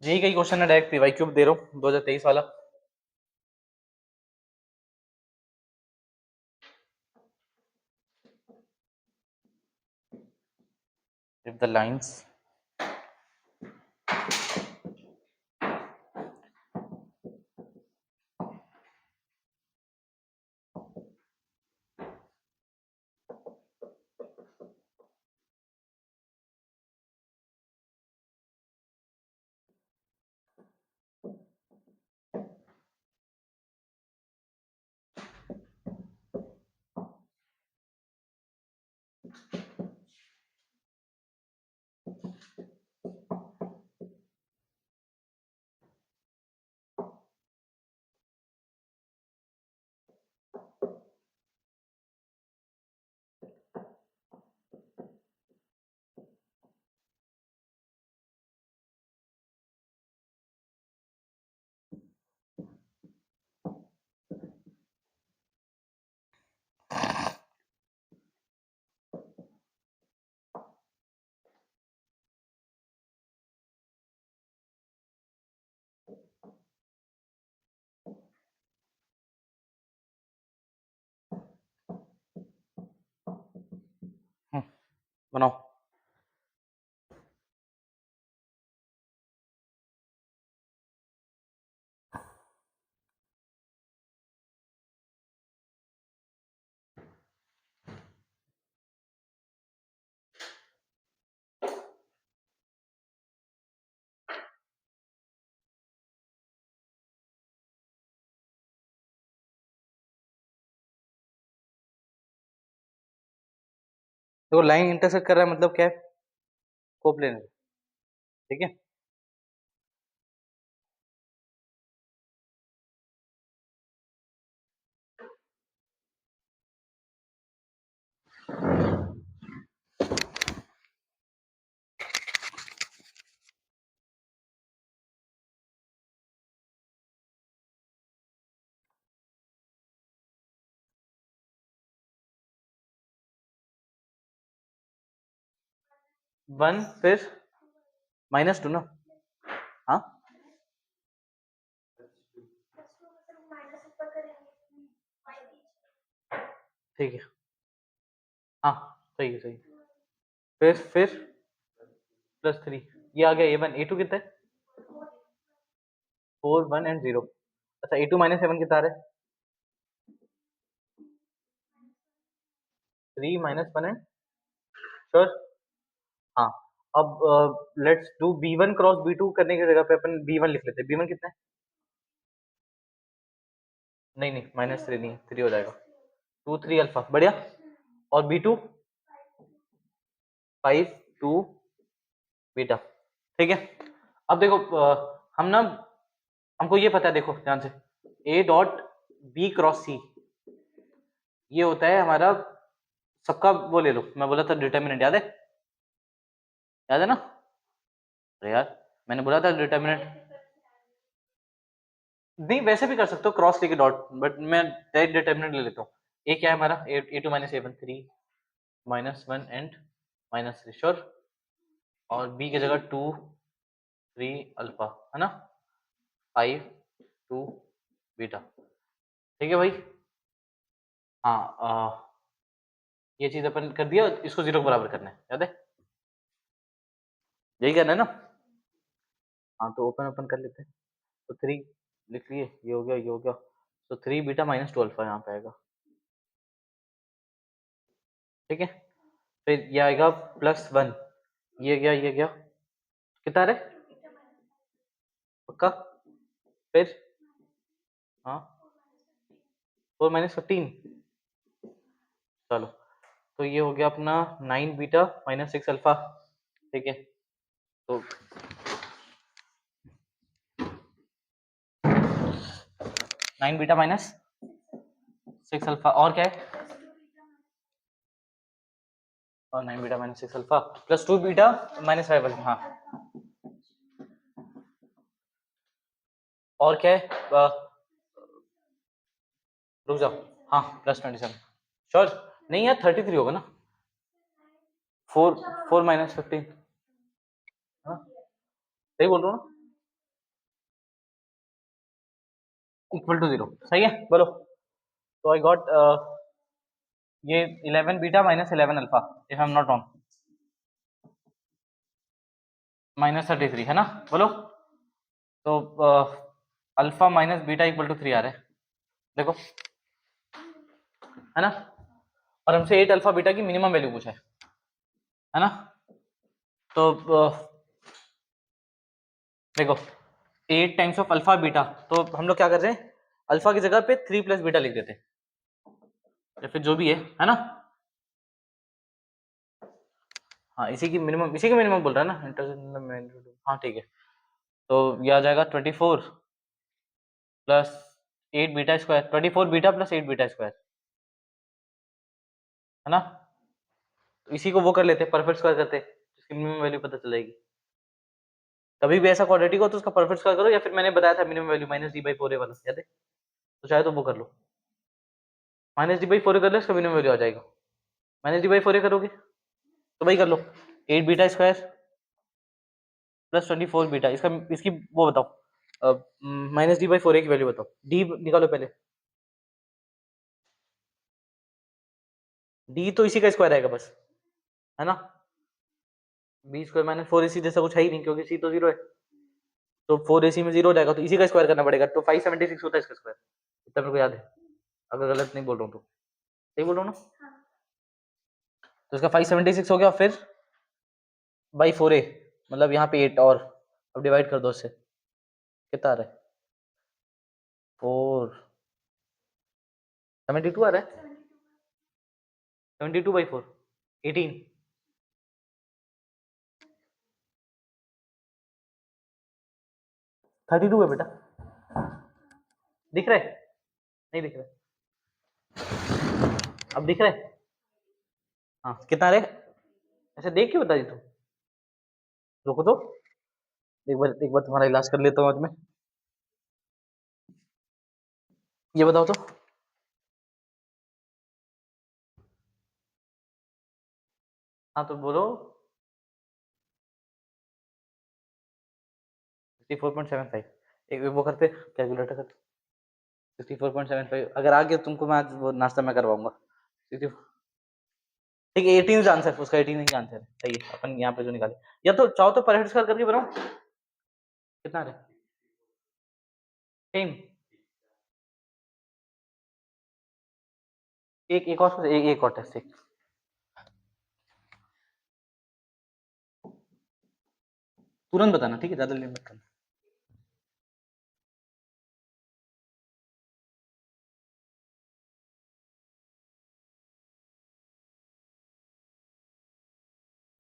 जी कई क्वेश्चन है direct PY cube दे रहा हूँ 2023 वाला। if the lines बनाओ। तो लाइन इंटरसेक्ट कर रहा है मतलब क्या है, कोप्लेनर, ठीक है। वन फिर -2 ना, हाँ ठीक है, हाँ सही है सही है। फिर +3 ये आ गया A1 A2 कितना है 4 1 एंड 0। अच्छा A2 -7 कितना आ रहा है 3 -1 एंड श्योर। हाँ अब let's do B1 cross B2 करने की जगह पे अपन B1 लिख लेते हैं। B1 कितना है, नहीं नहीं -3 नहीं, 3 हो जाएगा 2 3 अल्फा, बढ़िया। और B2 5 2 बीटा, ठीक है। अब देखो हम ना, हमको ये पता है, देखो ध्यान से, A dot B cross C ये होता है हमारा सबका, वो ले लो, मैं बोला था डिटर्मिनेंट, याद है ना, अरे यार मैंने बोला था डिटर्मिनेंट, नहीं वैसे भी कर सकते हो क्रॉस लेके डॉट, बट मैं डायरेक्ट डिटर्मिनेंट ले लेता हूँ। ए क्या है हमारा A2 -A1 3 -1 एंड -3 श्योर, और B की जगह 2 3 अल्फा है ना, 5 2 बीटा, ठीक है भाई। हाँ ये चीज अपन कर दिया, इसको 0 के बराबर करना है, याद है, यही करना है ना। हाँ तो ओपन ओपन कर लेते हैं, तो 3 लिख लिए, ये हो गया ये हो गया, तो 3 बीटा -2 अल्फा यहाँ पे आएगा, ठीक है। फिर ये आएगा +1, ये गया कितना आ रहा है पक्का, फिर हाँ 4 -15, चलो तो ये हो गया अपना 9 बीटा -6 अल्फा, ठीक है। तो 9 बीटा -6 अल्फा, और क्या है और 9 beta minus 6 alpha plus 2 beta minus 5 alpha. हाँ और क्या है? रुक जाओ। हाँ प्लस 27 श्योर नहीं यार 33 होगा ना। 4 माइनस 15 हाँ सही बोल रहा हूँ ना। इक्वल टू 0 सही है बोलो। तो आई गॉट ये 11 beta minus 11 alpha if I am not wrong minus 33 है ना बोलो। तो alpha minus beta equal to 3 आ रहा है देखो है ना। और हमसे 8 अल्फा बीटा की मिनिमम वैल्यू पूछा है ना। तो देखो 8 टाइम्स ऑफ अल्फा बीटा तो हम लोग क्या कर रहे हैं अल्फा की जगह पे 3 प्लस बीटा लिख देते हैं या फिर जो भी है ना। हाँ इसी की मिनिमम बोल रहा है ना। हाँ ठीक है तो ये आ जाएगा 24 plus 8 beta square 24 beta plus 8 beta square है ना। तो इसी को वो कर लेते परफेक्ट स्क्वायर करते जिसकी मिनिमम वैल्यू पता चल जाएगी। कभी भी ऐसा क्वाड्रेटिक हो तो उसका परफेक्ट स्क्वायर करो या फिर मैंने बताया था minimum value minus D by 4 वाला याद है तो चाहे तो वो कर लो माइनस डी बाई 4 कर लो इसका मिनिमम वैल्यू आ जाएगा। माइनस डी बाई 4 करोगे तो भाई कर लो 8 बीटा स्क्वायर प्लस 24 बीटा इसकी वो बताओ माइनस डी बाई 4 की वैल्यू बताओ डी निकालो पहले। डी तो इसी का स्क्वायर आएगा बस है ना। बी स्क्वायर माइनस 4ac जैसा कुछ है ही नहीं क्योंकि सी तो 0 है तो 4ac में 0 हो जाएगा तो इसी का स्क्वायर करना पड़ेगा तो 576 होता है इसका स्क्वायर इतना मेरे को याद है अगर गलत नहीं बोल रहा हूँ तो सही बोल रहा हूँ ना। तो इसका 576 हो गया फिर बाई 4a मतलब यहाँ पे 8 और अब डिवाइड कर दो इससे कितना आ रहा है 472 आ रहा है 72 बाई 4 18 32 है बेटा दिख रहा है नहीं दिख रहा है अब दिख रहा है। हाँ कितना रे ऐसे देख के बता दी तू रुको तो एक बार तुम्हारा इलाज कर लेता हूँ आज मैं। ये बताओ तो हाँ तो बोलो 64.75 एक वो करते कैलकुलेटर करते 64.75 अगर आ गया तुमको मैं आज वो नाश्ता मैं करवाऊंगा 64 ठीक है 18 आंसर उसका 18 ही आंसर है सही है अपन यहाँ पे जो निकाले या तो चाहो तो पर हेड स्क्वायर करके बनाओ कितना है सेम एक और टेस्ट तुरंत बताना ठीक है ज्यादा लेट मत करना।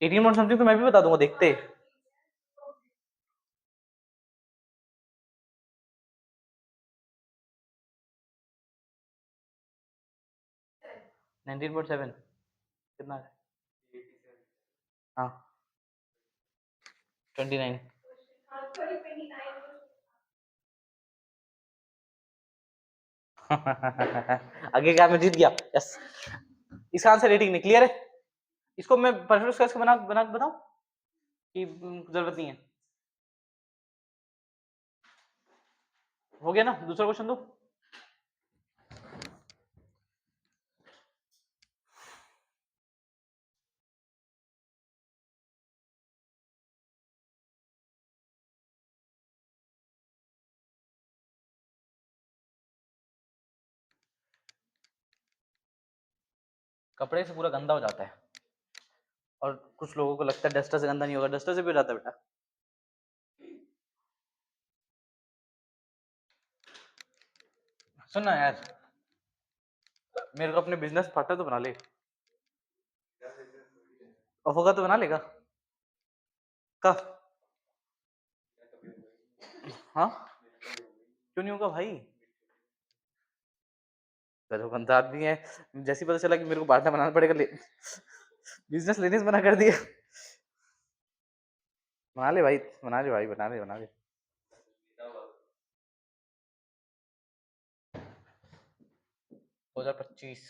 एटीन पॉइंट समथिंग तो मैं भी बता दूंगा देखते 19.7 कितना है हाँ 29 आगे क्या मैं जीत गया यस इसका आंसर 18 नहीं क्लियर है। इसको मैं परफेक्ट स्क्वायर से बना बना के बताऊं कि जरूरत नहीं है। हो गया ना दूसरा क्वेश्चन दो कपड़े से पूरा गंदा हो जाता है और कुछ लोगों को लगता है डस्टर से गंदा नहीं होगा डस्टर से भी हो जाता है बेटा। सुन ना यार मेरे को अपने बिजनेस पार्टनर तो बना ले और होगा तो बना लेगा कब हाँ क्यों नहीं होगा भाई गंदा आदमी है जैसे ही पता चला कि मेरे को बांटना बनाना पड़ेगा बिजनेस लेडीज मना कर दिया। बना ले भाई, बना ले भाई, बना ले, बना ले। 2025।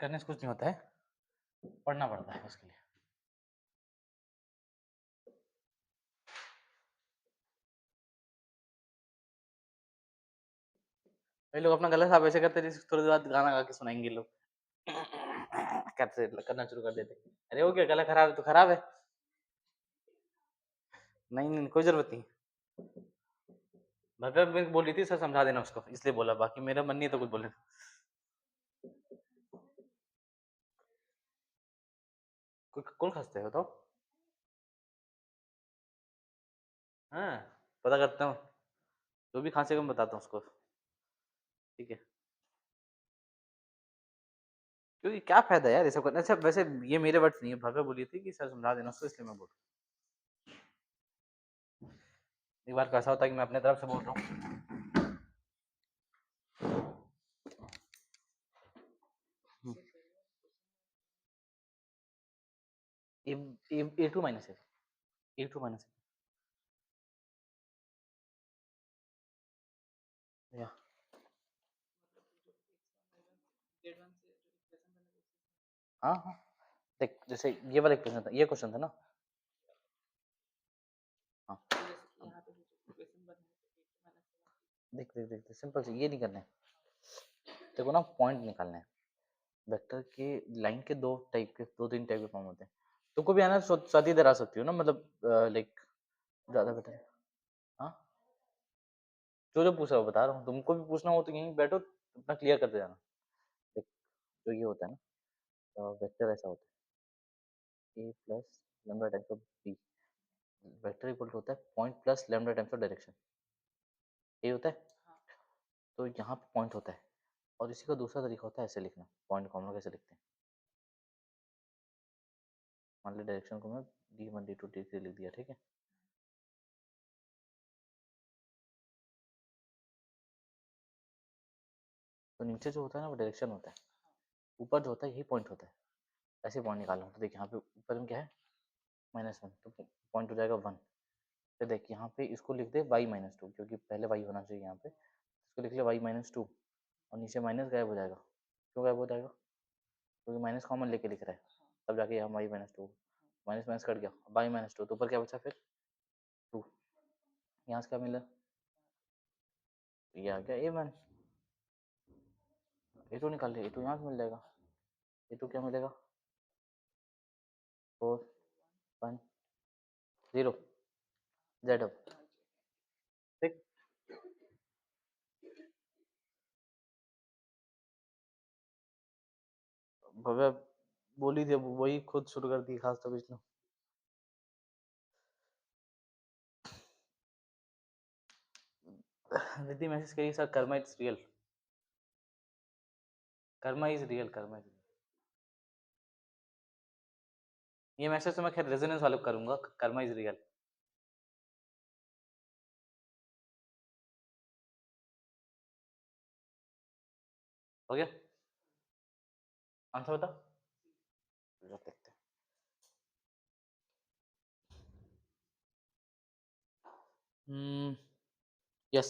करने से कुछ नहीं होता है, पढ़ना पड़ता है उसके लिए। ये लोग अपना गला साफ ऐसे करते हैं जैसे थोड़ी देर बाद गाना गा के सुनाएंगे लोग। करते करना शुरू कर देते। अरे हो गया, गला खराब है तो खराब है। नहीं नहीं, कोई जरूरत नहीं। मतलब मैं बोल रही थी सर समझा देना उसको, इसलिए बोला, बाकी मेरा मन नहीं था कुछ बोलने। कौन खांसते हो तो? हाँ, पता करता हूँ। जो भी खांसेगा मैं बताता हूँ उसको। ठीक है। क्योंकि क्या फायदा यार ये सब करने। अच्छा वैसे ये मेरे वर्ड्स नहीं है, भव्य बोली थी कि सर समझा देना उसको, इसलिए मैं बोल रहा हूँ। एक बार कैसा होता है कि मैं अपने तरफ से बोल रहा हूँ। ए टू माइनस है, ए टू माइनस है या। हाँ हाँ, देख जैसे ये वाला क्वेश्चन था, ये क्वेश्चन था ना। हाँ देख देख देख देख, सिंपल से ये नहीं करना है। देखो ना, पॉइंट निकालना है। वेक्टर के लाइन के दो टाइप के, दो तीन टाइप के फॉर्म होते हैं। तुमको भी आना साथ इधर आ सकती हो ना, मतलब लाइक ज्यादा बेटर है। हाँ, जो जो पूछा वो बता रहा हूँ, तुमको भी पूछना हो तो यहीं बैठो अपना क्लियर करते जाना। देख, जो ये होता है ना, वेक्टर ऐसा होता है, a plus lambda times of b. Vector equal होता है point plus lambda times of direction, ये होता है। तो यहाँ पे पॉइंट होता है, और इसी का दूसरा तरीका होता है ऐसे लिखना, पॉइंट कॉमन कैसे लिखते हैं। मान ली डायरेक्शन को मैं D1 D2 D3 लिख दिया, ठीक है। तो नीचे जो होता है ना वो डायरेक्शन होता है, ऊपर जो होता है यही पॉइंट होता है। ऐसे पॉइंट निकालना होता है। देख यहाँ पे ऊपर में क्या है, -1, तो पॉइंट हो जाएगा 1। फिर देख यहाँ पे इसको लिख दे y-2, क्योंकि पहले y होना चाहिए यहाँ पे, इसको लिख ले y-2, और नीचे माइनस गायब हो जाएगा। क्यों गायब हो जाएगा? क्योंकि माइनस कॉमन लेके लिख रहा है, तब जाके यहाँ y-2, माइनस माइनस कट गया, y-2, तो ऊपर क्या बचा फिर 2। यहाँ से क्या मिला, ये आ गया a1। a2 निकाल लिया, a2 यहाँ से मिल जाएगा। a2 क्या मिलेगा, 4 1 0 z अब। ठीक, भव्य बोली थी, अब वही खुद शुरू कर दी खास तो पिछले। रिद्धि मैसेज करिए sir, Karma is real, Karma is real, Karma is real. ये मैसेज तो मैं खैर रेजोनेंस वाले को करूंगा, कर्मा इज रियल। हो गया, आंसर बता। रख देखते हैं। यस।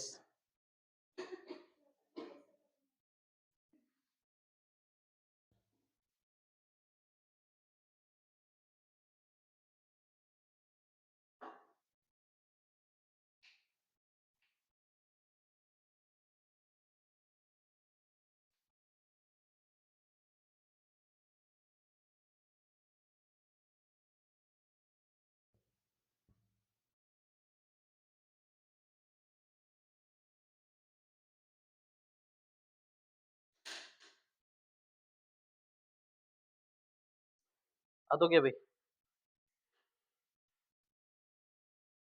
तो क्या भाई,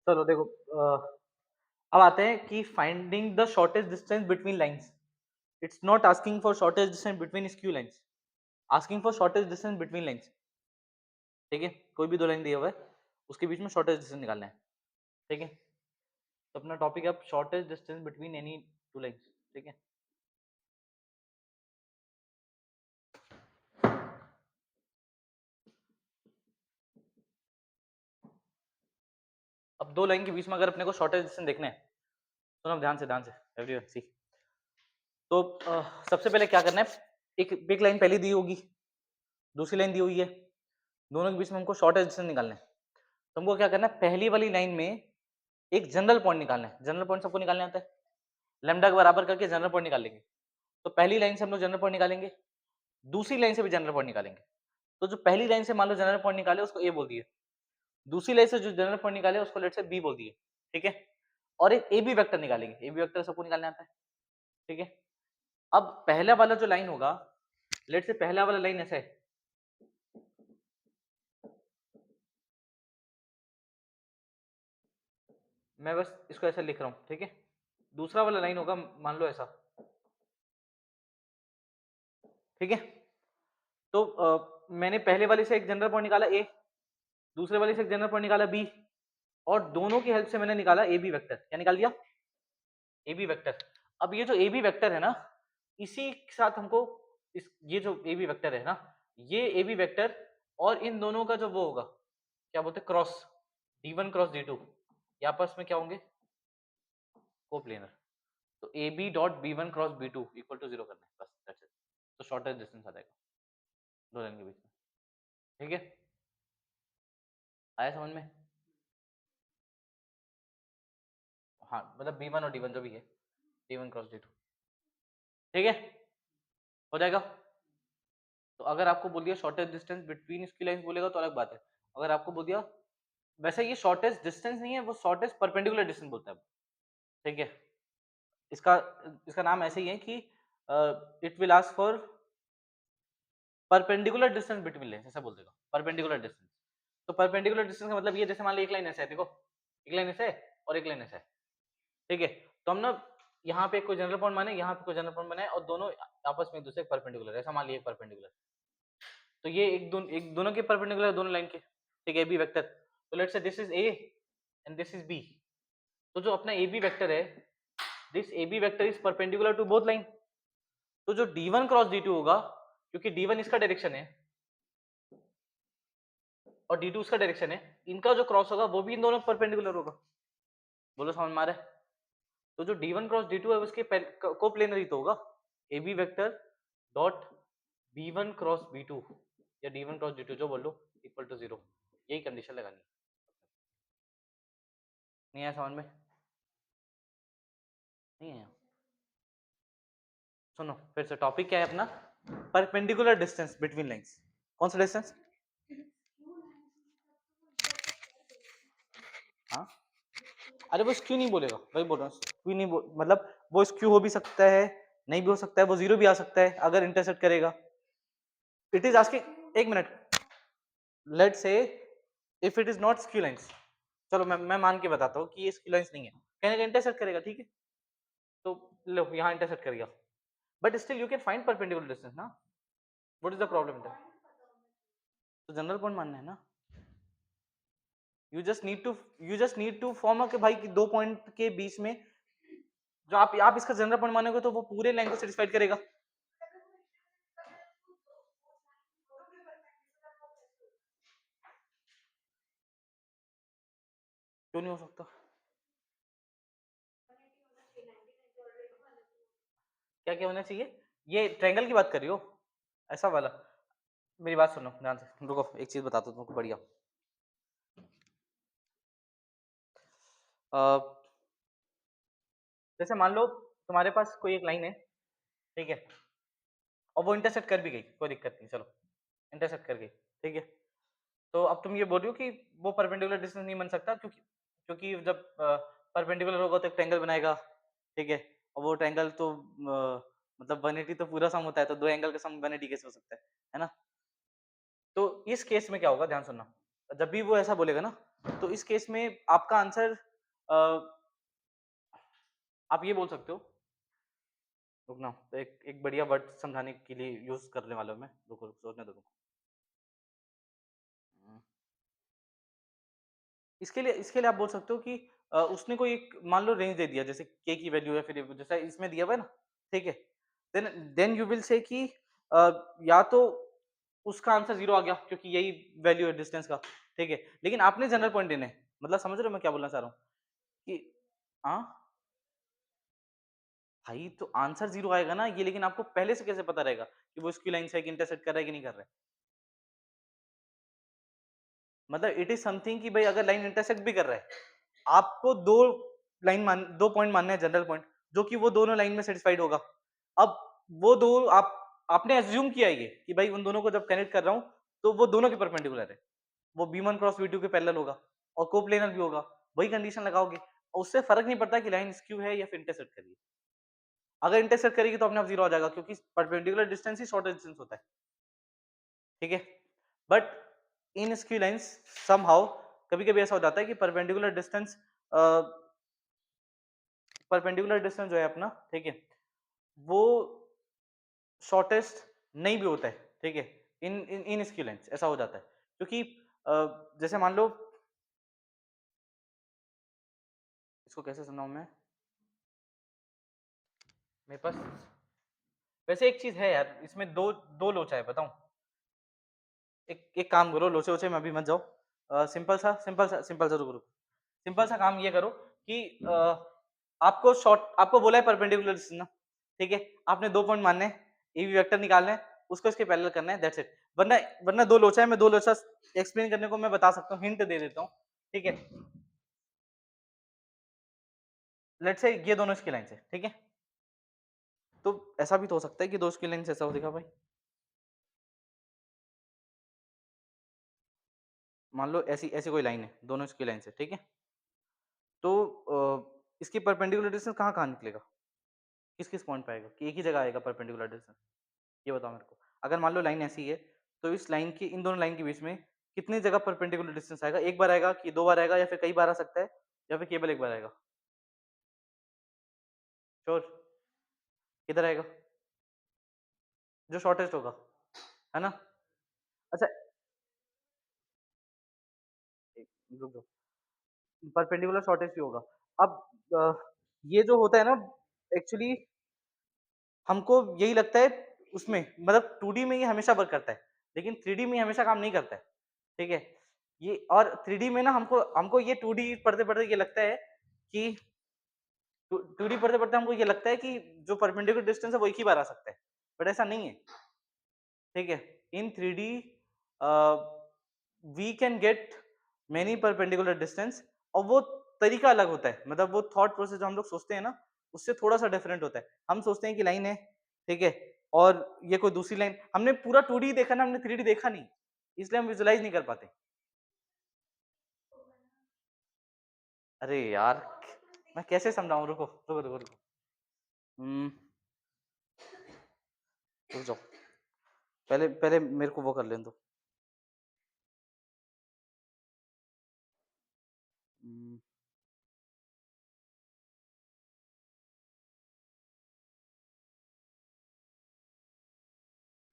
चलो देखो, अब आते हैं कि finding the shortest distance between lines. It's not asking for shortest distance between skew lines, asking for shortest distance between lines. ठीक है, कोई भी दो लाइन दिया हुआ है, उसके बीच में शॉर्टेस्ट डिस्टेंस निकालना है। ठीक है, तो अपना टॉपिक है अब shortest distance between any two lines. ठीक है, अब दो लाइन के बीच में अगर अपने को शॉर्टेस्ट डिस्टेंस देखना है, सुनो ध्यान से एवरीवन सी। तो सबसे पहले क्या करना है, एक लाइन पहले दी होगी, दूसरी लाइन दी हुई है, दोनों के बीच में हमको शॉर्टेस्ट डिस्टेंस निकालना है। तो हमको क्या करना है, पहली वाली लाइन में एक जनरल पॉइंट निकालना है। जनरल पॉइंट सबको निकालने आता है, लैम्डा के बराबर करके जनरल पॉइंट निकाल लेंगे। तो पहली लाइन से हम लोग जनरल पॉइंट निकालेंगे, दूसरी लाइन से भी जनरल पॉइंट निकालेंगे। तो जो पहली लाइन से मान लो जनरल पॉइंट निकाले उसको ए बोल दिए, दूसरी लाइन से जो जनरल पॉइंट निकाले उसको लेट से बी बोल दिए। ठीक है, और एक ए बी वेक्टर निकालेंगे, ए बी वेक्टर सबको निकालने आता है। ठीक है, अब पहला वाला जो लाइन होगा, लेट से पहला वाला लाइन ऐसा है, मैं बस इसको ऐसा लिख रहा हूं। ठीक है, दूसरा वाला लाइन होगा मान लो ऐसा। ठीक है, तो मैंने पहले वाले से एक जनरल पॉइंट निकाला ए, दूसरे वाले से एक जनरल पॉइंट निकाला बी, और दोनों की हेल्प से मैंने निकाला ए बी वेक्टर। क्या निकाल दिया, ए बी वेक्टर। अब ये जो ए बी वेक्टर है ना, इसी के साथ हमको इस ये जो ए बी वेक्टर है ना, ये ए बी वेक्टर और इन दोनों का जो वो होगा, क्या बोलते हैं, क्रॉस, d1 क्रॉस d2, ये आपस में क्या होंगे, कोप्लेनर। तो A B dot B one cross B two equal to 0 करना है बस, दैट्स इट। तो शॉर्टेस्ट डिस्टेंस आ जाएगा दो लाइन के बीच में। ठीक है, आया समझ में? हाँ, मतलब बी वन और डी वन जो भी है, D one cross D two. ठीक है, हो जाएगा। तो अगर आपको बोल दिया शॉर्टेस्ट डिस्टेंस बिटवीन इसकी लाइंस बोलेगा तो अलग बात है। अगर आपको बोल दिया, वैसे ये शॉर्टेस्ट डिस्टेंस नहीं है, वो शॉर्टेस्ट परपेंडिकुलर डिस्टेंस बोलता है। ठीक है, इसका इसका नाम ऐसे ही है कि it will ask for perpendicular distance between lines, ऐसा बोल देगा परपेंडिकुलर डिस्टेंस। तो परपेंडिकुलर डिस्टेंस का मतलब ये, जैसे मान लो एक लाइन ऐसे है, देखो एक लाइन ऐसे है और एक लाइन ऐसे है। ठीक है, तो हम ना यहाँ पे कोई जनरल पॉइंट माने, यहाँ पे कोई जनरल पॉइंट बनाए, और दोनों आपस में एक दूसरे परपेंडिकुलर, ऐसा मान लिया परपेंडिकुलर। तो ये एक दोनों के परपेंडिकुलर, दोनों लाइन के। ठीक है, ए बी वेक्टर। तो let's say this is A and this is B. तो जो अपना ए बी वेक्टर है, this A B vector is perpendicular to both line. तो जो d1 क्रॉस d2 होगा, क्योंकि d1 इसका डायरेक्शन है और d2 इसका डायरेक्शन है, इनका जो क्रॉस होगा वो भी इन दोनों परपेंडिकुलर होगा। बोलो समझ में आ रहा है? तो जो d1 क्रॉस d2 है उसके कोप्लेनर ही तो होगा, A B vector dot b1 cross b2 या d1 क्रॉस d2 जो बोल लो इक्वल टू 0। यही कंडीशन लगानी। नहीं आया समझ में? नहीं आया? सुनो फिर से, टॉपिक क्या है अपना, परपेंडिकुलर डिस्टेंस बिटवीन लाइंस। कौन सा डिस्टेंस? हाँ, अरे वो स्क्यू नहीं बोलेगा, वही बोल रहा हूँ, स्क्यू नहीं मतलब वो स्क्यू हो भी सकता है, नहीं भी हो सकता है, वो जीरो भी आ सकता है अगर इंटरसेक्ट करेगा। इट इज आस्किंग, एक minute, let's say if it is not skew lines, चलो मैं मान के बताता हूँ कि ये स्क्यू लाइंस नहीं है, कहीं ना कहीं इंटरसेक्ट करेगा। ठीक है, तो लो यहाँ इंटरसेक्ट कर गया, but still you can find perpendicular distance ना, what is the problem there? तो जनरल पॉइंट मानना है ना, you just need to form कि भाई कि दो पॉइंट के बीच में जो आप इसका जनरल पॉइंट मानोगे तो वो पूरे लाइन को सेटिस्फाइड करेगा। क्यों नहीं हो सकता? क्या क्या होना चाहिए? ये ट्रायंगल की बात कर रही हो, ऐसा वाला? मेरी बात सुनो ध्यान से, रुको एक चीज बताता हूँ तुमको बढ़िया। जैसे मान लो तुम्हारे पास कोई एक लाइन है, ठीक है, और वो इंटरसेक्ट कर भी गई, कोई दिक्कत नहीं, चलो इंटरसेक्ट कर गई। ठीक है, तो अब तुम ये बोल रही हो कि वो परपेंडिकुलर डिस्टेंस नहीं बन सकता, क्योंकि क्योंकि जब परपेंडिकुलर होगा तो एक ट्रायंगल बनाएगा। ठीक है, और वो ट्रायंगल तो मतलब 180 तो पूरा सम होता है, तो दो एंगल का सम 180 कैसे हो सकता है ना? तो इस केस में क्या होगा, ध्यान सुनना, जब भी वो ऐसा बोलेगा ना, तो इस केस में आपका आंसर आप ये बोल सकते हो, रुकना, तो एक एक बढ़िया वर्ड समझाने के लिए यूज करने वाला हूं मैं, रुको सोचने दो तुमको। इसके लिए आप बोल सकते हो कि उसने कोई एक मान लो रेंज दे दिया, जैसे के की वैल्यू है, फिर जैसा इसमें दिया हुआ है ना, ठीक है, देन यू विल से कि या तो उसका आंसर जीरो आ गया क्योंकि यही वैल्यू है डिस्टेंस का, ठीक है, लेकिन आपने जनरल पॉइंट देने हैं, मतलब समझ रहे हो मैं क्या बोलना चाह रहा हूँ कि हाँ भाई, तो आंसर जीरो आएगा ना ये, लेकिन आपको पहले से कैसे पता रहेगा कि वो इसकी लाइन से इंटरसेक्ट कर रहा है कि नहीं कर रहा है? मतलब इट इज समथिंग कि भाई अगर लाइन इंटरसेक्ट भी कर रहा है, आपको दो पॉइंट मानने हैं जनरल पॉइंट, जो कि वो दोनों लाइन में सेटिस्फाइड होगा। अब वो दो आपने एज्यूम किया ये कि भाई उन दोनों को जब कनेक्ट कर रहा हूं तो वो दोनों के परपेंडिकुलर है, वो b1 क्रॉस b2 के पैरेलल होगा और कोप्लेनर भी होगा, वही कंडीशन लगाओगे, उससे फर्क नहीं पड़ता कि लाइन स्क्यू है या फिर इंटरसेक्ट करिए। अगर इंटरसेक्ट करेगी तो अपने आप जीरो आ जाएगा क्योंकि परपेंडिकुलर डिस्टेंस ही शॉर्टेस्ट डिस्टेंस होता है, ठीक है। But in skew lines somehow कभी कभी ऐसा हो जाता है कि परपेंडिकुलर डिस्टेंस जो है अपना, ठीक है, वो शॉर्टेस्ट नहीं भी होता है, ठीक है, इन इन इन स्क्यू लाइंस ऐसा हो जाता है क्योंकि जैसे मान लो, इसको कैसे समझाऊं मैं, मेरे पास वैसे एक चीज है यार, इसमें दो दो लोचा है, बताऊं, एक एक काम करो, लोचे वोचे में अभी मत जाओ, सिंपल सा रुको रुको, सिंपल सा काम ये करो कि आपको बोला है परपेंडिकुलर डिस्टेंस ना, ठीक है, आपने दो पॉइंट मानने हैं, ए बी वेक्टर निकालना है, उसको इसके पैरेलल करना है, दैट्स इट। वरना वरना दो लोचा है, मैं दो लोचा एक्सप्लेन करने को मैं बता सकता हूँ, हिंट दे देता हूँ, ठीक है। लेट्स से ये दोनों इसकी लाइन है, ठीक है, तो ऐसा भी तो हो सकता है कि दो इसकी लाइन ऐसा हो, देखा भाई, मान लो ऐसी ऐसी कोई लाइन है, दोनों इसकी लाइन से, ठीक है, तो इसकी परपेंडिकुलर डिस्टेंस कहाँ कहाँ निकलेगा, किस किस पॉइंट पे आएगा कि एक ही जगह आएगा परपेंडिकुलर डिस्टेंस, ये बताओ मेरे को। अगर मान लो लाइन ऐसी है, तो इस लाइन की इन दोनों लाइन के बीच में कितनी जगह परपेंडिकुलर डिस्टेंस आएगा, एक बार आएगा कि दो बार आएगा या फिर कई बार आ सकता है, या फिर केवल एक बार आएगा? श्योर? किधर आएगा? जो शॉर्टेस्ट होगा, है ना? अच्छा, रुक दो, परपेंडिकुलर शॉर्टेस्ट ही होगा। अब ये जो होता है ना, एक्चुअली हमको यही लगता है उसमें, मतलब 2D में ये हमेशा वर्क करता है, लेकिन 3D में ये हमेशा काम नहीं करता है, ठीक है। ये और 3D में ना हमको हमको ये 2D पढ़ते पढ़ते ये लगता है कि 2D पढ़ते पढ़ते हमको ये लगता है कि जो परपेंडिकुलर डिस्टेंस है वो एक ही बार आ सकता है, बट ऐसा नहीं है, ठीक है। In 3D we can get many perpendicular distance, और वो तरीका अलग होता है, मतलब वो थॉट प्रोसेस जो हम लोग सोचते हैं ना, उससे थोड़ा सा डिफरेंट होता है। हम सोचते हैं कि लाइन है, ठीक है, और ये कोई दूसरी लाइन, हमने पूरा 2D देखा ना, हमने 3D देखा नहीं, इसलिए हम विजुलाइज नहीं कर पाते। अरे यार, मैं कैसे समझाऊं, रुको रुको रुको रुको, हम्म, रुक जाओ, पहले पहले मेरे को वो कर लेने दो। हम्म,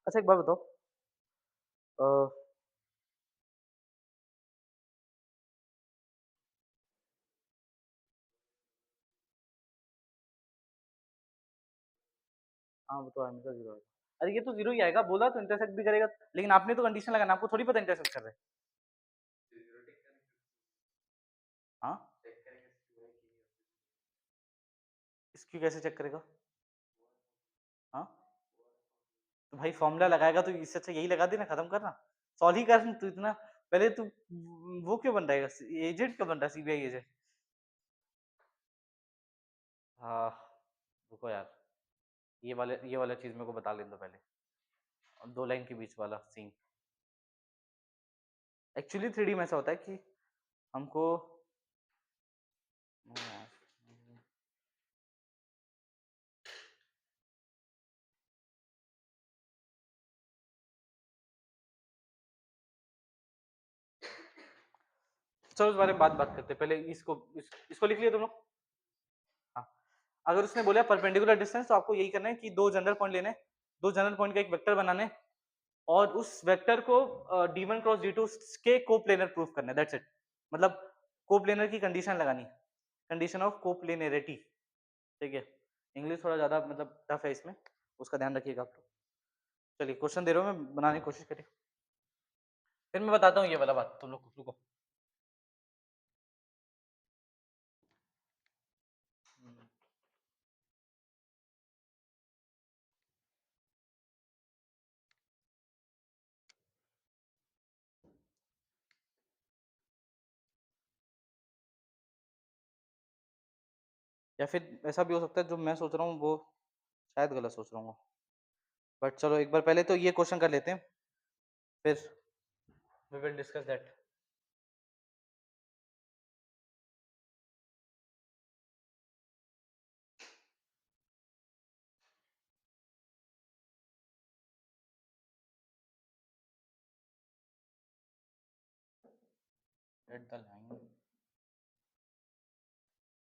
अच्छा एक बात बताओ, अ, हाँ वो तो हमेशा जीरो आएगा। अरे ये तो जीरो ही आएगा, बोला तो इंटरसेक्ट भी करेगा, लेकिन आपने तो कंडीशन लगाना, आपको थोड़ी पता इंटरसेक्ट कर रहे हैं। हाँ, इसकी कैसे चेक करेगा? हाँ, तो भाई फॉर्मूला लगाएगा तो इससे अच्छा यही लगा देना, खत्म करना, सॉल्व ही कर तू इतना, पहले तू वो क्यों बन रहा है, एजेंट क्यों बन रहा है, सीबीआई एजेंट? हाँ, रुको यार, ये वाला चीज मेरे को बता लेने दो पहले, दो लाइन के बीच वाला सीन। एक्चुअली 3D में ऐसा होता है कि हमको चलो उस बारे में बात करते हैं, पहले इसको लिख लिया तुम लोग। हाँ, अगर उसने बोला परपेंडिकुलर डिस्टेंस तो आपको यही करना है कि दो जनरल पॉइंट लेने हैं, दो जनरल पॉइंट का एक वेक्टर बनाना है और उस वेक्टर को d1 क्रॉस d2 के कोप्लेनर प्रूफ करना है, दैट्स इट। मतलब कोप्लेनर की कंडीशन लगानी है, कंडीशन ऑफ कोप्लेनरिटी, ठीक है। इंग्लिश थोड़ा ज्यादा मतलब टफ है इसमें, उसका ध्यान रखिएगा आप लोग। चलिए क्वेश्चन दे रहा हूँ मैं, बनाने की कोशिश करिए, फिर मैं बताता हूँ ये वाला बात, तुम लोग रुको। या फिर ऐसा भी हो सकता है जो मैं सोच रहा हूँ वो शायद गलत सोच रहा हूँ, बट चलो एक बार पहले तो ये क्वेश्चन कर लेते हैं, फिर we will discuss that. At the line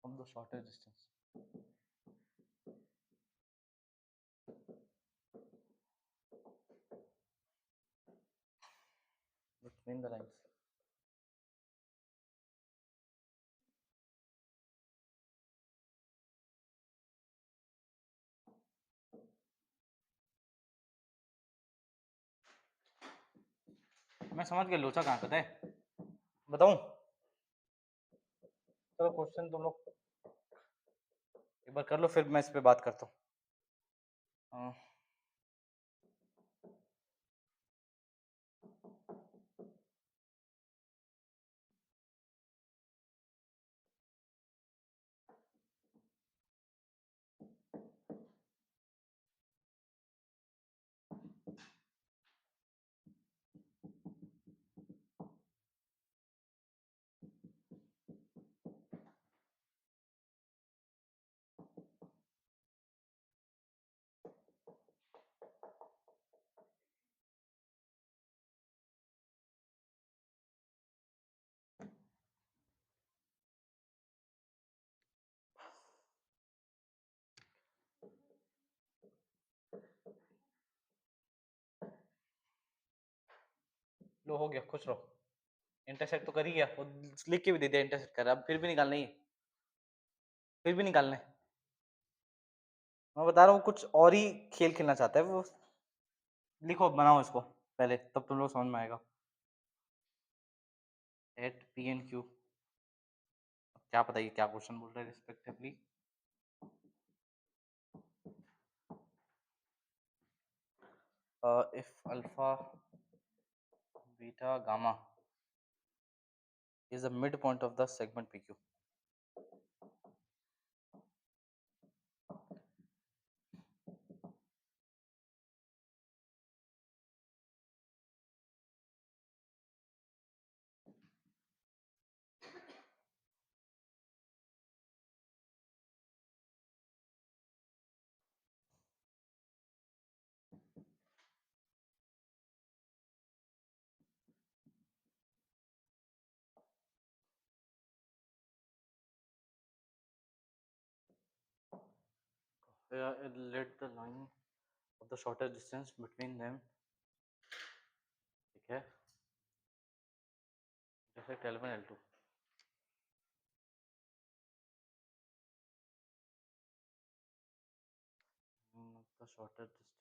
of the shortest distance between the lines, मैं समझ गया लोचा कहाँ पता है, बताऊं? चलो क्वेश्चन तुम लोग एक बार कर लो, फिर मैं इस पे बात करता हूँ। लो हो गया, खुश रहो। इंटरसेक्ट तो कर ही गया, वो लिख के भी दे दिया इंटरसेक्ट कर, अब फिर भी निकालना ही है, फिर भी निकालना है। मैं बता रहा हूँ कुछ और ही खेल खेलना चाहता है वो। लिखो, बनाओ इसको पहले, तब तुम लोग समझ में आएगा। एट पी एन क्यू, क्या पता ये क्या क्वेश्चन बोल रहा है respectively. If alpha beta gamma is the midpoint of the segment PQ. Let the line of the shortest distance between them, ठीक है, intersect L1 L2. The shortest distance.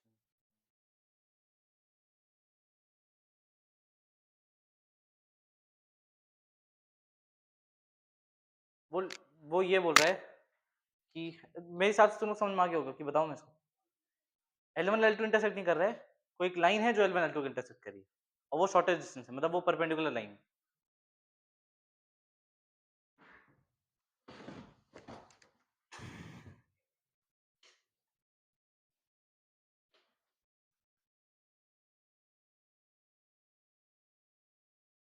वो ये बोल रहा है कि मेरे हिसाब से तुमको समझ में आ गया होगा कि बताऊं मैं इसको। L1 L2 इंटरसेक्ट नहीं कर रहा है, कोई एक लाइन है जो L1 L2 को इंटरसेक्ट कर रही है और वो शॉर्टेस्ट डिस्टेंस है, मतलब वो परपेंडिकुलर लाइन है।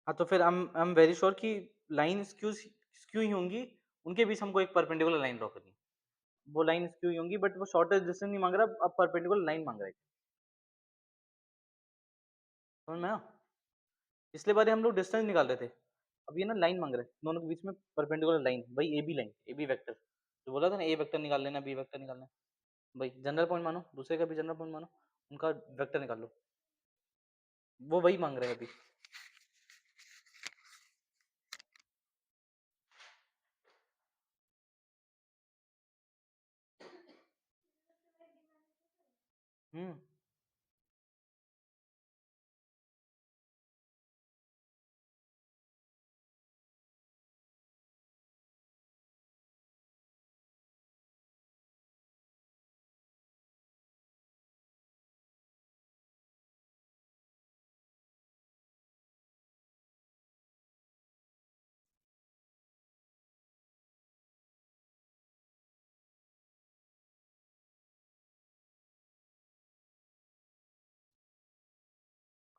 हाँ तो फिर आई एम वेरी श्योर कि लाइन स्क्यू स्क्यू ही होंगी, उनके बीच हमको एक परपेंडिकुलर लाइन ड्रॉ करनी है। वो लाइन स्क्यू ही होंगी, बट वो शॉर्टेस्ट डिस्टेंस नहीं मांग रहा, अब परपेंडिकुलर लाइन मांग रहा है। समझ में आया? पिछले बार हम लोग डिस्टेंस निकाल रहे थे, अब ये ना लाइन मांग रहा है, दोनों के बीच में परपेंडिकुलर लाइन, भाई A B line, A B vector जो बोला था ना, ए वेक्टर निकाल लेना, बी वेक्टर निकालना है। भाई जनरल पॉइंट मानो, दूसरे का भी जनरल पॉइंट मानो, उनका वेक्टर निकाल लो, वो वही मांग रहे हैं अभी। हम्म।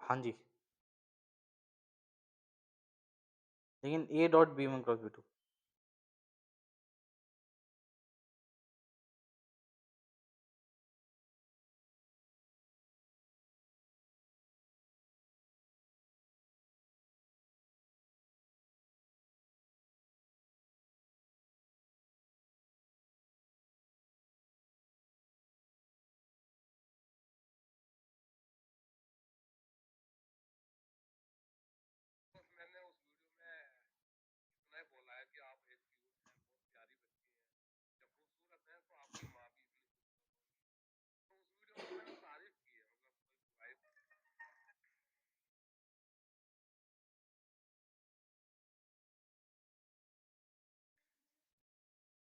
हाँ जी, लेकिन A dot B one cross B two.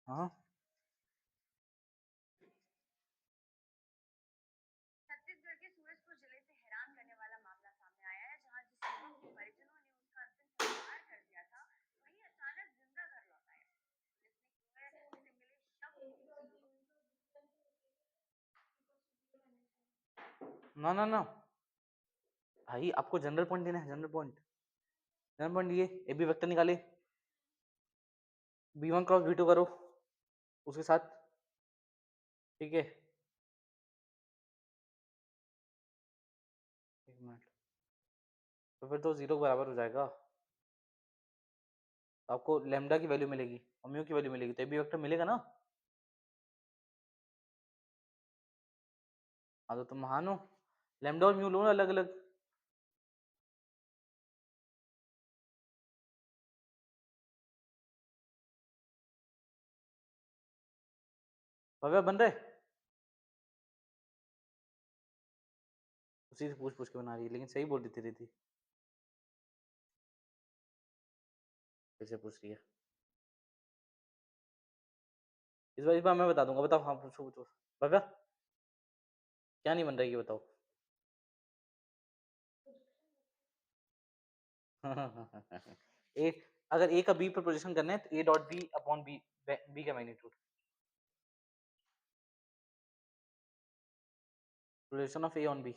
हाँ छत्तीसगढ़ के सूरजपुर जिले से हैरान करने वाला मामला सामने आया है, जहां जिस युवक के परिजनों ने उसका अंतिम संस्कार कर दिया था, वही अचानक जिंदा घर लौटा है। पुलिस ने कुएं से मिले शव ना ना ना भाई, आपको जनरल पॉइंट देना है, जनरल पॉइंट, जनरल पॉइंट ये ए बी वेक्टर निकाले, B one cross B two करो उसके साथ, ठीक है। एक मिनट, तो फिर तो जीरो के बराबर हो जाएगा, तो आपको लेमडा की वैल्यू मिलेगी और म्यू की वैल्यू मिलेगी, तो ए बी वेक्टर मिलेगा ना। हाँ तो तुम मानो, लेमडा और म्यू लो अलग अलग। भव्या बन रहे, उसी से पूछ पूछ के बना रही है, लेकिन सही बोल देती रहती, फिर से पूछ रही है। इस बार मैं बता दूंगा, बताओ, हाँ पूछो पूछो। भव्या क्या नहीं बन रहा है ये बताओ। ए, अगर ए का बी पर प्रोजेक्शन करना है तो a dot b upon b, b का magnitude, projection of a on b.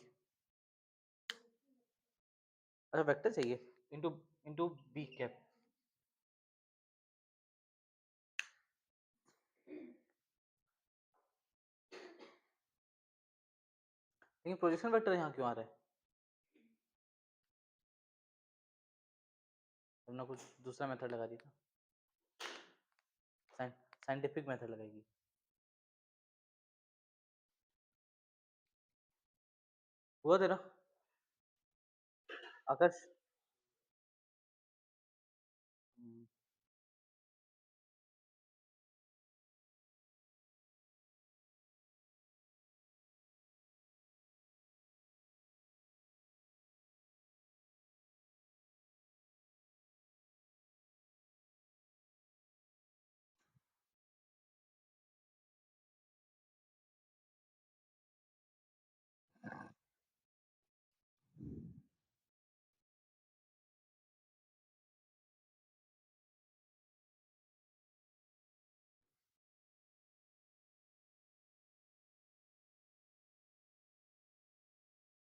अच्छा वेक्टर चाहिए, इनटू इनटू बी कैप। लेकिन प्रोजेक्शन वेक्टर यहाँ क्यों आ रहा है, हमने कुछ दूसरा मेथड लगा दिया था, साइंटिफिक मेथड लगाएगी। हुआ तेरा आकाश। हम्म,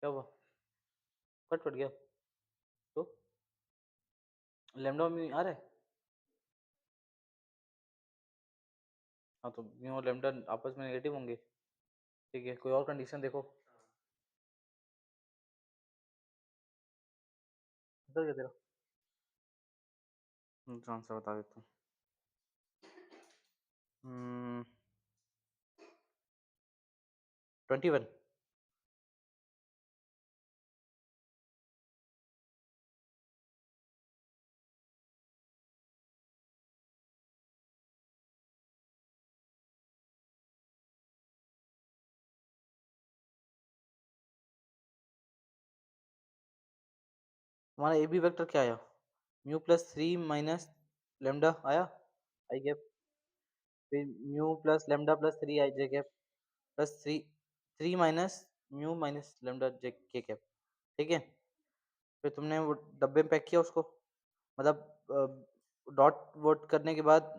क्या हुआ, कट कट गया, तो लेमडा में आ रहा है। हाँ तो म्यू और लेमडा आपस में नेगेटिव होंगे, ठीक है, कोई और कंडीशन देखो। बदल गया तेरा। आंसर बता देता हूँ। 21। हमारा ए बी वेक्टर क्या आया? म्यू प्लस 3 माइनस लेमडा आया आई गैप, फिर mu plus lambda plus 3 i j cap, plus 3 minus mu minus lambda j k cap. ठीक है, फिर तुमने वो डब्बे में पैक किया उसको, मतलब डॉट वोट करने के बाद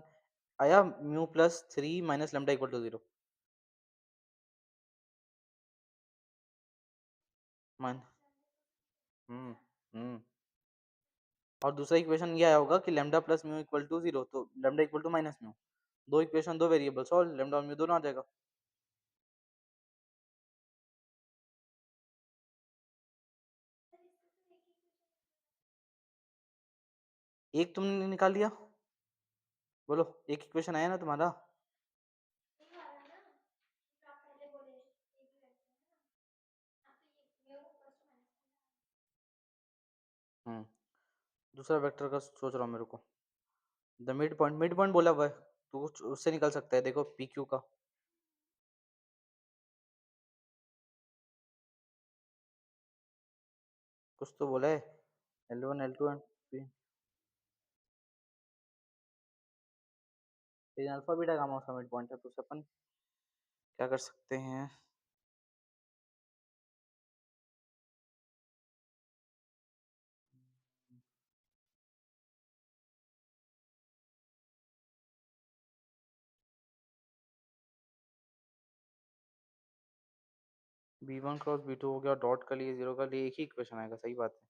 आया mu plus 3 minus lambda equal to 0। मान हम्म हम्म और दूसरा इक्वेशन ये आया होगा कि lambda plus mu equal to 0, तो lambda equal to minus mu. दो इक्वेशन, दो वेरिएबल सॉल्व, लेमडा और म्यू दोनों आ जाएगा। एक तुमने निकाल लिया, बोलो एक इक्वेशन आया ना तुम्हारा। हम्म दूसरा वेक्टर का सोच रहा हूँ मेरे को। द मिड पॉइंट बोला हुआ है, तो उससे निकल सकता है, देखो पी क्यू का। कुछ तो बोला है, L1 L2 एंड पी, लेकिन अल्फा बीटा गामा उसका मिड पॉइंट है, तो उसे अपन क्या कर सकते हैं? B1 क्रॉस B2 हो गया, डॉट का लिए जीरो का लिए एक ही इक्वेशन आएगा, सही बात है।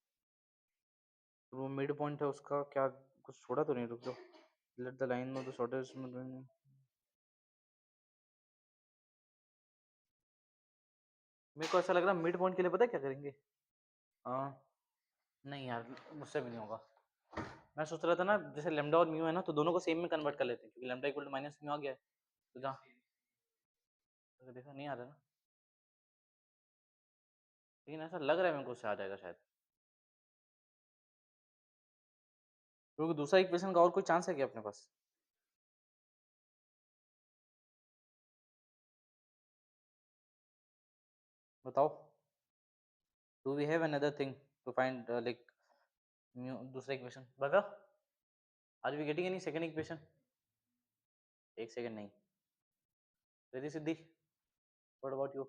तो वो मिड पॉइंट है उसका क्या, कुछ छोड़ा तो नहीं? रुक जाओ, let the line of the shortest. मेरे को ऐसा लग रहा है मिड पॉइंट के लिए पता है क्या करेंगे? हाँ, नहीं यार, मुझसे भी नहीं होगा। मैं सोच रहा था ना, जैसे लेमडा और म्यू है ना, तो दोनों को सेम में कन्वर्ट कर लेते हैं, क्योंकि lambda equal to minus mu आ गया है। तो जहाँ देखा नहीं आ रहा ना, लेकिन ऐसा लग रहा है मेरे को उससे आ जाएगा शायद। क्योंकि दूसरा इक्वेशन का और कोई चांस है क्या अपने पास? बताओ। Do we have another thing to find like mu, दूसरा इक्वेशन बता। Are we getting any second equation? एक सेकंड नहीं, Riddhi Siddhi, what about you?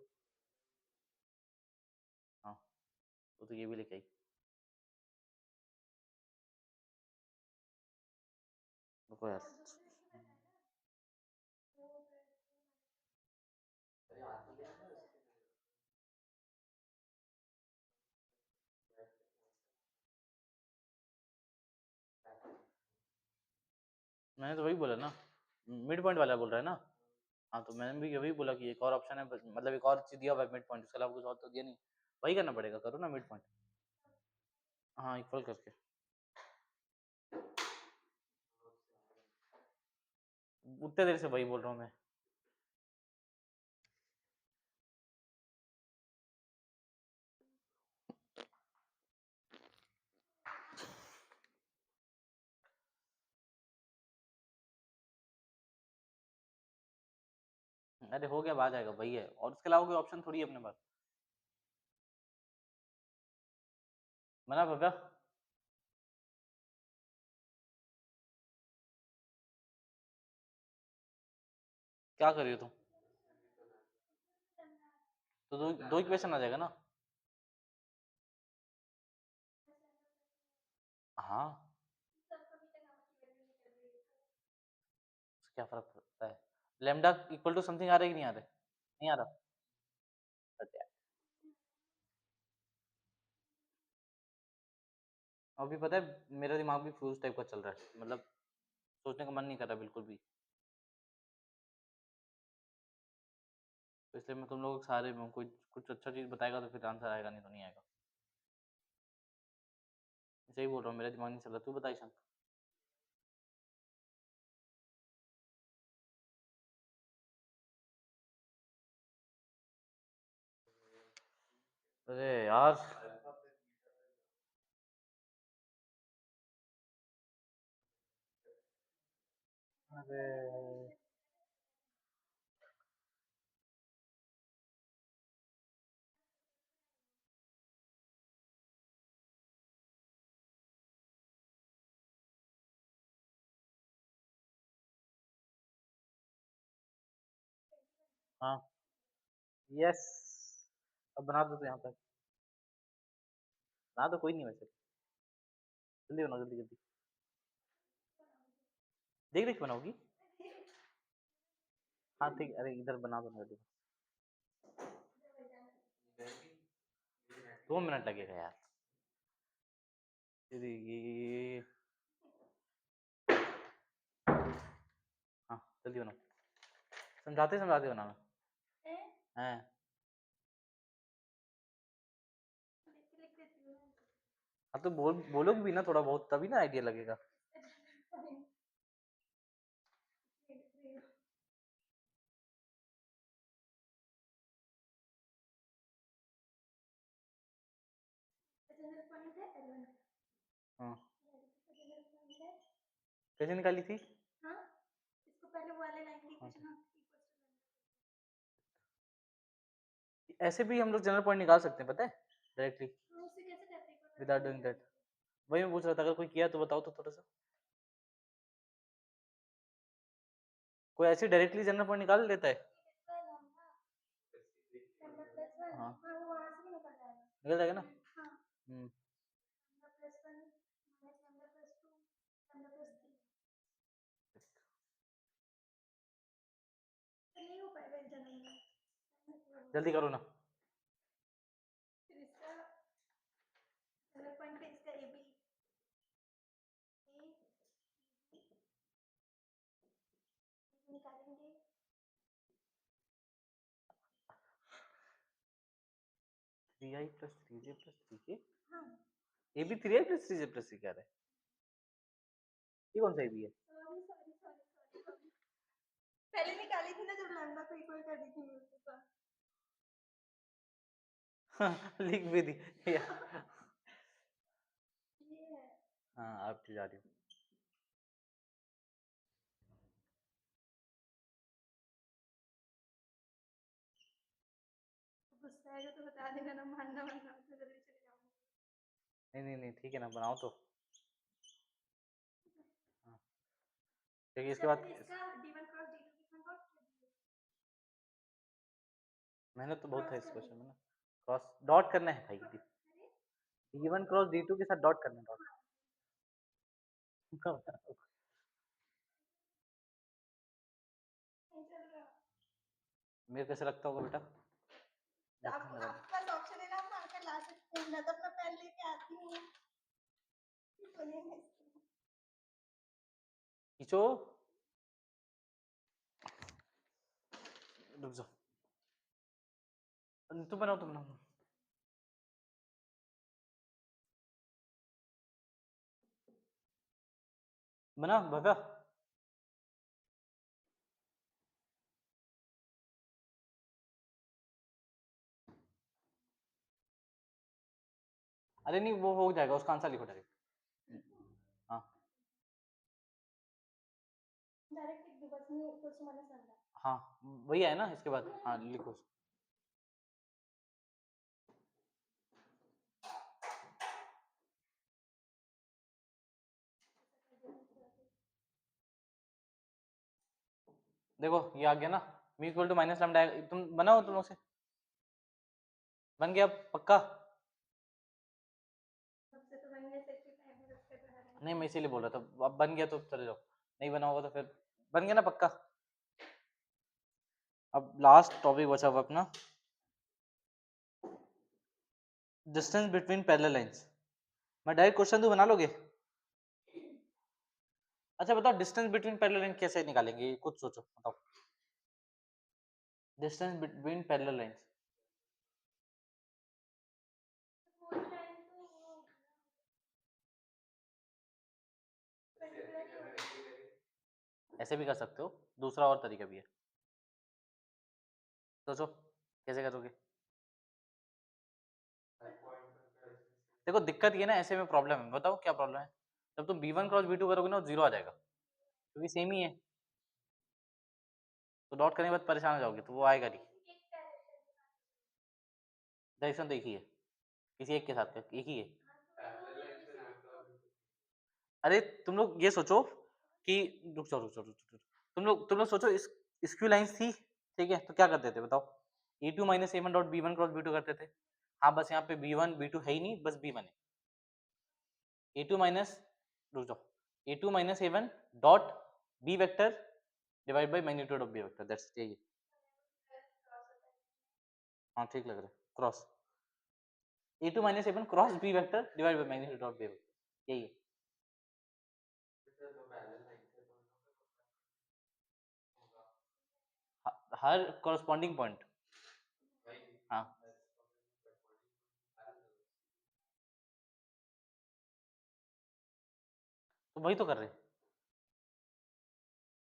हाँ, तो ये भी लेके आई। रुको यार, मैंने तो वही बोला ना, मिड पॉइंट वाला बोल रहा है ना। हाँ, तो मैंने भी वही बोला कि एक और ऑप्शन है, मतलब एक और चीज दिया हुआ है मिड पॉइंट, उसके अलावा कुछ और तो दिया नहीं। वही करना पड़ेगा, करो ना मिड पॉइंट। हाँ, इक्वल करके। उतने देर से वही बोल रहा हूँ मैं। अरे हो गया, अब आ जाएगा, वही है, और उसके अलावा कोई ऑप्शन थोड़ी है अपने पास। मना भव्या, क्या कर रही हो तुम? तो दो दो इक्वेशन आ जाएगा ना। हाँ, उससे क्या फर्क पड़ता है? लेमडा इक्वल टू समथिंग आ रहा है कि नहीं आ रहा है? नहीं आ रहा। बट यार, अभी पता है मेरा दिमाग भी फ्यूज टाइप का चल रहा है, मतलब सोचने का मन नहीं कर रहा बिल्कुल भी। तो इसलिए मैं तुम लोग सारे में कोई कुछ अच्छा चीज बताएगा तो फिर आंसर आएगा, नहीं तो नहीं आएगा। सही बोल रहा हूँ, मेरा दिमाग नहीं चल रहा, तू बताई शंक। अरे यार अरे हाँ यस अब बना दो तो यहाँ पर बना दो कोई नहीं वैसे जल्दी बनाओ जल्दी जल्दी देख देख बनाओगी हाँ ठीक अरे इधर बना दो ना जल्दी 2 मिनट लगेगा यार ये हाँ जल्दी बनाओ समझाते समझाते बनाना है हाँ तो बोलोगे भी ना थोड़ा बहुत तभी ना आइडिया लगेगा हाँ कैसे निकाली थी हाँ, ऐसे भी हम लोग जनरल पॉइंट निकाल सकते हैं पता है डायरेक्टली विदाउट डूइंग दैट वही मैं पूछ रहा था अगर कोई किया तो बताओ तो थोड़ा सा कोई ऐसे डायरेक्टली जनरल पॉइंट निकाल लेता है हाँ निकल जाएगा ना हम्म जल्दी करो ना three I plus three J plus three K A B three I plus three J plus three क्या है ये कौन सा ए बी है पहले निकाली थी ना जब लैम्डा को इक्वल कर दी थी उसके साथ लिख भी दी ये है हाँ अब जा रही हूँ गुस्सा आएगा तो बता देना ना मानना वरना मैं जल्दी चले जाऊंगी नहीं ठीक है ना बनाओ तो हाँ क्योंकि इसके अच्छा बाद फिर इसका d1 क्रॉस d2 कितना क्रॉस मेहनत तो बहुत है क्रॉस इस कर क्वेश्चन दी में ना क्रॉस डॉट करना है भाई अरे D one cross D two के साथ डॉट करना है डॉट नहीं चल रहा मेरे कैसे लगता होगा बेटा तो देखो आप मेरा आपके पास ऑप्शन है ना आप आकर ला सकते हैं मैं तो अपना पेन लेके आती हूँ बनेंगे खींचो रुक जाओ तुम बनाओ बना भव्या अरे नहीं वो हो जाएगा उसका आंसर लिखो डायरेक्ट हाँ डायरेक्ट लिख दो बस नहीं कुछ माइनस लैम्डा हाँ वही है ना इसके बाद हाँ लिखो देखो ये आ गया ना मी इक्वल टू माइनस लैम्डा तुम बनाओ तुम लोग से बन गया पक्का सबसे तो बन गया सेक्शन टाइम में रखते तो नहीं मैं इसीलिए बोल रहा था अब बन गया तो चले जाओ नहीं बना होगा तो फिर बन गया ना पक्का अब लास्ट टॉपिक बचा हुआ अपना डिस्टेंस बिटवीन पैरेलल लाइंस मैं डायरेक्ट क्वेश्चन दूं बना लोगे अच्छा बताओ डिस्टेंस बिटवीन पैरेलल लाइन कैसे निकालेंगे कुछ सोचो बताओ डिस्टेंस बिटवीन पैरेलल लाइंस पूरी लाइन तो वो ऐसे भी कर सकते हो दूसरा और तरीका भी है सोचो कैसे करोगे देखो दिक्कत ये ना ऐसे में प्रॉब्लम है, बताओ क्या प्रॉब्लम है? जब तुम b1 क्रॉस b2 करोगे ना, 0 आ जाएगा क्योंकि सेम ही है, तो डॉट करने के बाद परेशान हो जाओगे, तो वो आएगा नहीं। डायरेक्शन तो एक ही है, किसी एक के साथ का एक ही है। अरे तुम लोग ये सोचो कि रुक जाओ, तुम लोग सोचो, इस स्क्यू लाइंस थी, ठीक है, तो क्या करते थे बताओ? e2 minus A one dot B one cross B two करते थे। हाँ बस यहाँ पे b1 b2 है ही नहीं, बस b1 है। a2 माइनस, रुक जाओ, a2 minus a1 dot b vector divide by magnitude of b vector, that's यही है। हाँ ठीक लग रहा है, cross a2 minus a1 cross b vector divide by magnitude of b vector, यही है। हर कॉरस्पॉन्डिंग पॉइंट, हाँ तो वही तो कर रहे हैं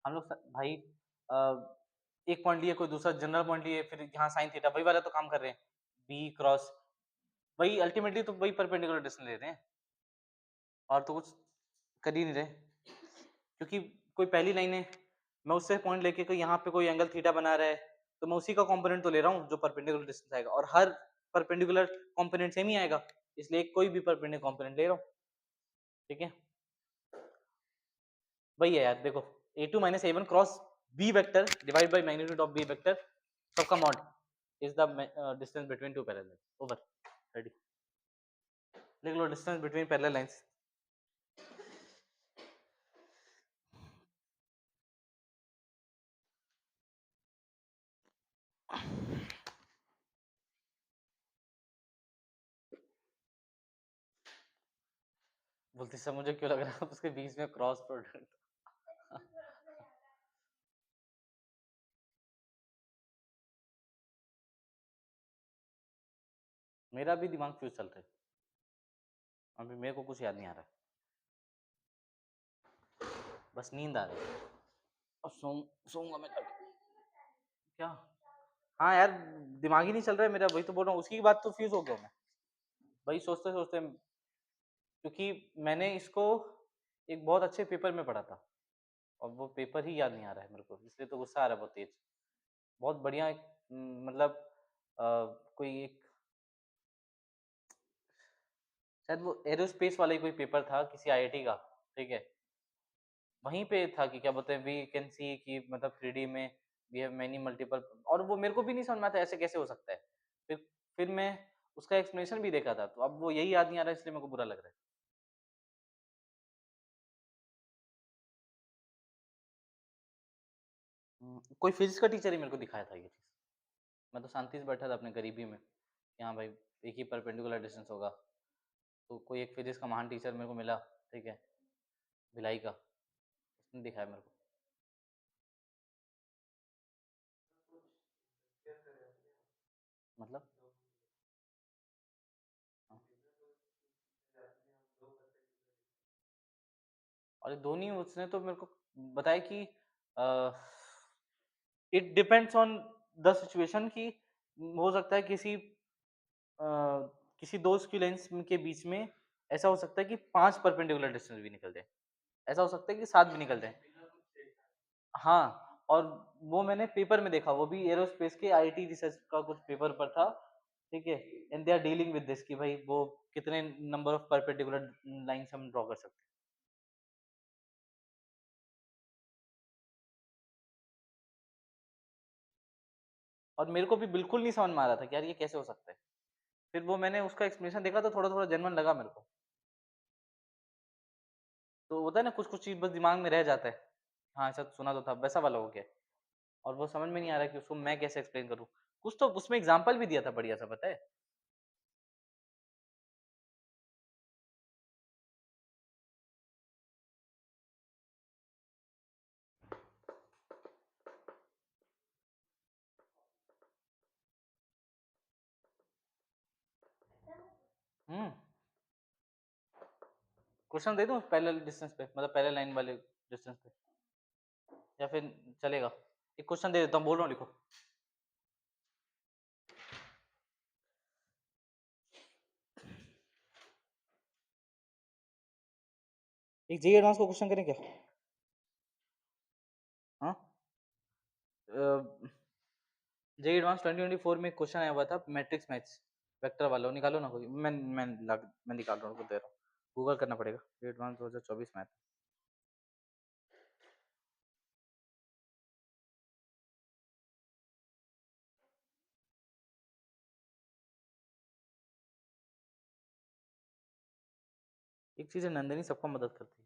हम लोग भाई। अ, एक पॉइंट लिए, कोई दूसरा जनरल पॉइंट लिए, फिर यहाँ साइन थीटा, वही वाला तो काम कर रहे हैं, बी क्रॉस, वही अल्टीमेटली तो वही परपेंडिकुलर डिस्टेंस ले रहे हैं, और तो कुछ कर ही नहीं रहे, क्योंकि कोई पहली लाइन है, मैं उससे पॉइंट लेके कोई यहाँ पे कोई एंगल थीटा बना रहा है, तो मैं उसी का कंपोनेंट तो ले रहा हूँ जो परपेंडिकुलर डिस्टेंस आएगा, और हर परपेंडिकुलर कंपोनेंट सेम ही आएगा, इसलिए कोई भी परपेंडिकुलर कंपोनेंट ले रहा हूँ, ठीक है। वही है यार, देखो a2 minus a1 cross b vector divide by magnitude of b vector, सबका mod is the distance between two parallel, over, ready. लिख लो डिस्टेंस बिटवीन पैरेलल लाइंस। बोलती सब मुझे क्यों लग रहा है उसके बीच में क्रॉस प्रोडक्ट। मेरा भी दिमाग फ्यूज चल रहा है, अभी मेरे को कुछ याद नहीं आ रहा, बस नींद आ रही है, अब सोऊंगा मैं जाके। क्या? हाँ यार, दिमाग ही नहीं चल रहा है मेरा, वही तो बोल रहा हूँ, उसकी बात तो फ्यूज हो गया मैं, वही सोचते सोचते, क्योंकि मैंने इसको एक बहुत अच्छे पेपर में पढ़ा था, और वो पेपर ही याद नहीं आ रहा है मेरे को, इसलिए तो गुस्सा आ रहा है बहुत तेज। बहुत बढ़िया एक, मतलब कोई एक, शायद वो एरोस्पेस वाला ही कोई पेपर था किसी आईआईटी का, ठीक है, वहीं पे था कि क्या बोलते हैं, वी कैन सी कि मतलब 3D में वी हैव मेनी मल्टीपल, और वो मेरे को भी नहीं समझ में आता ऐसे कैसे हो सकता है। फिर मैं उसका एक्सप्लेनेशन भी देखा था, तो अब वो यही याद नहीं आ रहा है, इसलिए मेरे को बुरा लग रहा है। कोई फिजिक्स का टीचर ही मेरे को दिखाया था ये चीज, मैं तो शांति से बैठा था अपने गरीबी में, यहाँ भाई एक ही परपेंडिकुलर डिस्टेंस होगा, तो कोई एक फिजिक्स का महान टीचर मेरे को मिला, ठीक है, भिलाई का, उसने दिखाया मेरे को। मतलब हाँ। और धोनी उसने तो मेरे को बताया कि it depends on the situation, कि हो सकता है किसी दो स्क्यू लाइंस के बीच में ऐसा हो सकता है कि 5 परपेंडिकुलर डिस्टेंस भी निकल जाए, ऐसा हो सकता है कि 7 भी निकल जाए। हाँ, और वो मैंने पेपर में देखा, वो भी एरोस्पेस के आईआईटी रिसर्च का कुछ पेपर पर था, ठीक है, and they are dealing with this कि भाई वो कितने नंबर ऑफ परपेंडिकुलर लाइंस हम ड्रॉ कर सकते हैं। और मेरे को भी बिल्कुल नहीं समझ में आ रहा था कि यार ये कैसे हो सकता है, फिर वो मैंने उसका एक्सप्लेनेशन देखा तो थोड़ा थोड़ा जेन्युइन लगा मेरे को, तो होता है ना कुछ कुछ चीज बस दिमाग में रह जाता है, हाँ ऐसा सुना तो था, वैसा वाला हो गया, और वो समझ में नहीं आ रहा कि उसको मैं कैसे एक्सप्लेन करूँ। कुछ तो उसमें एग्जाम्पल भी दिया था बढ़िया सा, पता है। हम्म, क्वेश्चन दे दूं पैरेलल डिस्टेंस पे, मतलब पैरेलल लाइन वाले डिस्टेंस पे, या फिर चलेगा? एक क्वेश्चन दे देता हूँ, बोल रहा हूँ लिखो। एक जेई एडवांस का क्वेश्चन करें क्या? हाँ, जेई एडवांस 2024 में एक क्वेश्चन आया हुआ था मैट्रिक्स मैथ्स वेक्टर वाला, वो निकालो ना कोई। मैं निकाल रहा हूँ, रुको दे रहा हूँ, गूगल करना पड़ेगा। JEE advance 2024 math. एक चीज है, नंदिनी सबका मदद करती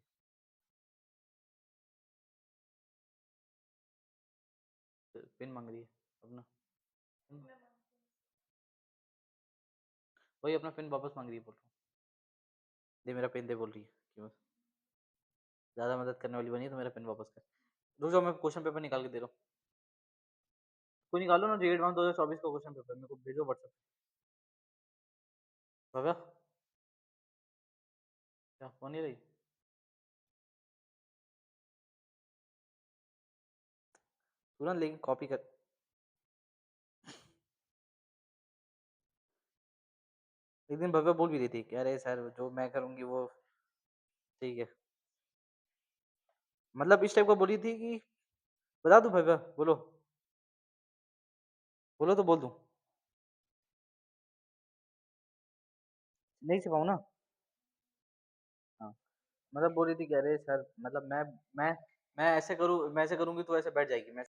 है। पिन मांग रही है अपना, वही अपना पिन वापस मांग रही है, बोल रहा हूँ दे मेरा पिन दे, बोल रही है क्यों, ज्यादा मदद करने वाली बनी है तो मेरा पिन वापस कर। रुक जाओ, मैं क्वेश्चन पेपर निकाल के दे रहा हूँ। कोई निकालो ना जेई एडवांस 2024 का क्वेश्चन पेपर, मेरे को भेजो व्हाट्सएप पे। भव्या, क्या फोन नहीं रही? तुरंत लेके कॉपी कर। एक दिन भव्या बोल भी रही थी कि अरे सर जो मैं करूंगी वो ठीक है, मतलब इस टाइप का बोली थी कि बता दूं भव्या, बोलो बोलो तो बोल दूं, नहीं सिखाऊं ना? हाँ, मतलब बोल रही थी कि अरे सर, मतलब मैं मैं ऐसे करूँ, मैं ऐसे करूंगी तो ऐसे बैठ जाएगी, मैं